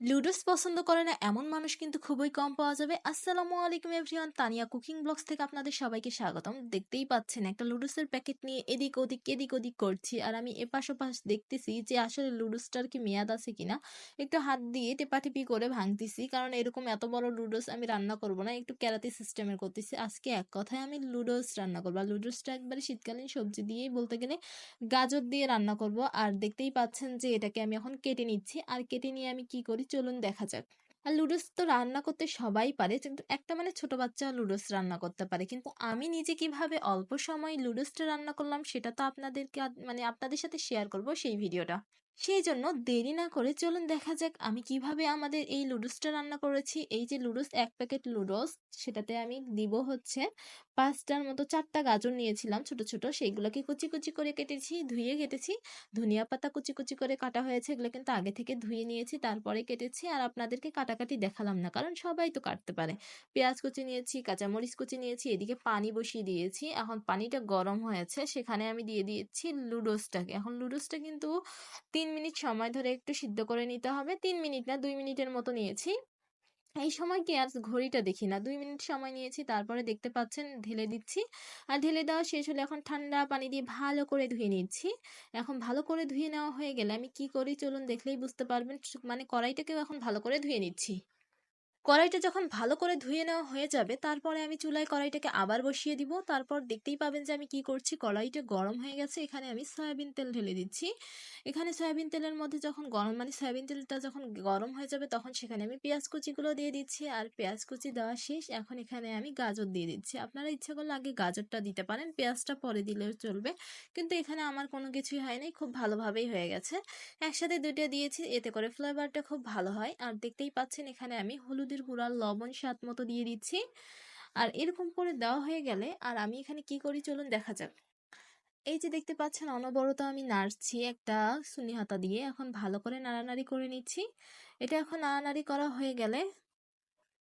লুডোস পছন্দ করে না এমন মানুষ কিন্তু খুবই কম পাওয়া যাবে। আসসালামু আলাইকুম এভরিওয়ান, তানিয়া কুকিং ব্লগস থেকে আপনাদের সবাইকে স্বাগতম। দেখতেই পাচ্ছেন একটা লুডোসের প্যাকেট নিয়ে এদিক ওদিক করছি, আর আমি এপাশ ওপাশ দেখতেছি যে আসলে লুডোসটার কি মেয়াদ আছে কিনা। একটু হাত দিয়ে টেপাটেপি করে ভাঙতেছি, কারণ এরকম এত বড় লুডোস আমি রান্না করব না, একটু কেরাতি সিস্টেমের করতেছি। আজকে এক কথায় আমি লুডোস রান্না করবো, আর লুডোসটা একবারে শীতকালীন সবজি দিয়েই বলতে গেলে গাজর দিয়ে রান্না করব। আর দেখতেই পাচ্ছেন যে এটাকে আমি এখন কেটে নিচ্ছি, আর কেটে নিয়ে আমি কি করি চলুন দেখা যাক। আর লুডোস তো রান্না করতে সবাই পারে, কিন্তু একটা মানে ছোট বাচ্চা লুডোস রান্না করতে পারে, কিন্তু আমি নিজে কিভাবে অল্প সময় লুডোসটা রান্না করলাম সেটা তো আপনাদেরকে মানে আপনাদের সাথে শেয়ার করব সেই ভিডিওটা। সেই জন্য দেরি না করে চলুন দেখা যাক আমি কিভাবে আমাদের এই লুডোসটা রান্না করেছি। এই যে লুডোস, এক প্যাকেট লুডোস, সেটাতে আমি দিব হচ্ছে ৫টার মতো, ৪টা গাজর নিয়েছিলাম ছোট ছোট, সেইগুলোকে কুচি কুচি করে কেটেছি, ধুয়ে কেটেছি। ধনিয়া পাতা কুচি কুচি করে কাটা হয়েছে, এগুলো কিন্তু আগে থেকে ধুয়ে নিয়েছি তারপরে কেটেছি, আর আপনাদেরকে কাটাকাটি দেখালাম না কারণ সবাই তো কাটতে পারে। পেঁয়াজ কুচি নিয়েছি, কাঁচামরিচ কুচি নিয়েছি, এদিকে পানি বসিয়ে দিয়েছি। এখন পানিটা গরম হয়েছে, সেখানে আমি দিয়ে দিয়েছি লুডোসটাকে। এখন লুডোসটা কিন্তু ৩ মিনিট সময় ধরে একটু সিদ্ধ করে নিতে হবে। ৩ মিনিট না, ২ মিনিটের মতো নিয়েছি। এই সময় কি আর ঘড়িটা দেখি না, ২ মিনিট সময় নিয়েছি। তারপরে দেখতে পাচ্ছেন ঢেলে দিচ্ছি, আর ঢেলে দেওয়া শেষ হলে এখন ঠান্ডা পানি দিয়ে ভালো করে ধুয়ে নিচ্ছি। এখন ভালো করে ধুয়ে নেওয়া হয়ে গেলে আমি কি করি চলুন দেখলেই বুঝতে পারবেন। মানে কড়াইটাকেও এখন ভালো করে ধুয়ে নিচ্ছি। কড়াইটা যখন ভালো করে ধুয়ে নেওয়া হয়ে যাবে, তারপরে আমি চুলায় কড়াইটাকে আবার বসিয়ে দিব। তারপর দেখতেই পাবেন যে আমি কি করছি, কড়াইটা গরম হয়ে গেছে, এখানে আমি সয়াবিন তেল ঢেলে দিচ্ছি। এখানে সয়াবিন তেলের মধ্যে যখন গরম, মানে সয়াবিন তেলটা যখন গরম হয়ে যাবে, তখন সেখানে আমি পেঁয়াজ কুচিগুলো দিয়ে দিচ্ছি। আর পেঁয়াজ কুচি দেওয়া শেষ, এখন এখানে আমি গাজর দিয়ে দিচ্ছি। আপনারা ইচ্ছা করলে আগে গাজরটা দিতে পারেন, পেঁয়াজটা পরে দিলেও চলবে, কিন্তু এখানে আমার কোনো কিছুই হয়নি, খুব ভালোভাবেই হয়ে গেছে। একসাথে দুইটা দিয়েছি, এতে করে ফ্লেভারটা খুব ভালো হয়। আর দেখতেই পাচ্ছেন এখানে আমি হলুদের গুঁড়া, লবণ স্বাদ মতো দিয়ে দিচ্ছি। আর এরকম করে দেওয়া হয়ে গেলে আর আমি এখানে কি করি চলুন দেখা যাক। এই যে দেখতে পাচ্ছেন অনবরত আমি নাড়ছি একটা সুনি হাতা দিয়ে, এখন ভালো করে নাড়ানাড়ি করে নিচ্ছি। এটা এখন নাড়ানাড়ি করা হয়ে গেলে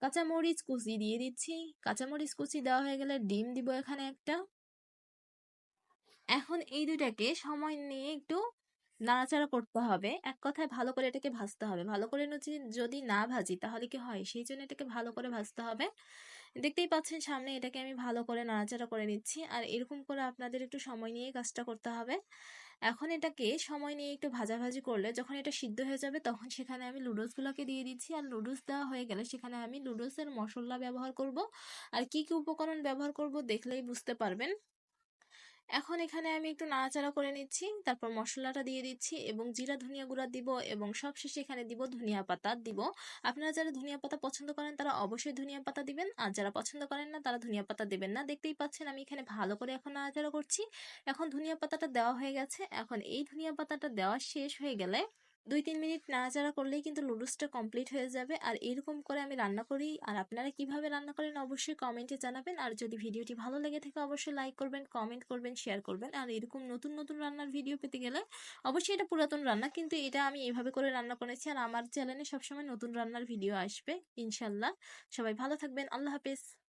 কাঁচামরিচ কুচি দিয়ে দিচ্ছি। কাঁচামরিচ কুচি দেওয়া হয়ে গেলে ডিম দিব এখানে একটা। এখন এই দুইটাকে সময় নিয়ে একটু নাড়াচাড়া করতে হবে, এক কথায় ভালো করে এটাকে ভাজতে হবে। ভালো করে যদি না ভাজি তাহলে কি হয়, সেই জন্য এটাকে ভালো করে ভাজতে হবে। দেখতেই পাচ্ছেন সামনে, এটাকে আমি ভালো করে নাড়াচাড়া করে নিচ্ছি, আর এরকম করে আপনাদের একটু সময় নিয়ে কাজটা করতে হবে। এখন এটাকে সময় নিয়ে একটু ভাজাভাজি করলে যখন এটা সিদ্ধ হয়ে যাবে, তখন সেখানে আমি লুডোসগুলোকে দিয়ে দিচ্ছি। আর লুডোস দেওয়া হয়ে গেলে সেখানে আমি লুডোসের মশলা ব্যবহার করব। আর কি কি উপকরণ ব্যবহার করব দেখলেই বুঝতে পারবেন। এখন এখানে আমি একটু নাড়াচাড়া করে নিচ্ছি, তারপর মশলাটা দিয়ে দিচ্ছি এবং জিরা ধনিয়া গুঁড়া দিব, এবং সবশেষে এখানে দিব ধনিয়া পাতা দিব। আপনারা যারা ধনিয়া পাতা পছন্দ করেন তারা অবশ্যই ধনিয়া পাতা দিবেন, আর যারা পছন্দ করেন না তারা ধনিয়া পাতা দিবেন না। দেখতেই পাচ্ছেন আমি এখানে ভালো করে এখন নাড়াচাড়া করছি। এখন ধনিয়া পাতাটা দেওয়া হয়ে গেছে। এখন এই ধনিয়া পাতাটা দেওয়া শেষ হয়ে গেলে ২-৩ মিনিট নাড়াচাড়া করলেই কিন্তু নুডলসটা কমপ্লিট হয়ে যাবে। আর এরকম করে আমি রান্না করি। আর আপনারা কিভাবে রান্না করেন অবশ্যই কমেন্টে জানাবেন। আর যদি ভিডিওটি ভালো লেগে থাকে অবশ্যই লাইক করবেন, কমেন্ট করবেন, শেয়ার করবেন। আর এরকম নতুন নতুন রান্নার ভিডিও পেতে গেলে অবশ্যই, এটা পুরাতন রান্না কিন্তু এটা আমি এভাবে করে রান্না করেছি, আর আমার চ্যানেলে সবসময় নতুন রান্নার ভিডিও আসবে ইনশাল্লাহ। সবাই ভালো থাকবেন, আল্লাহ হাফেজ।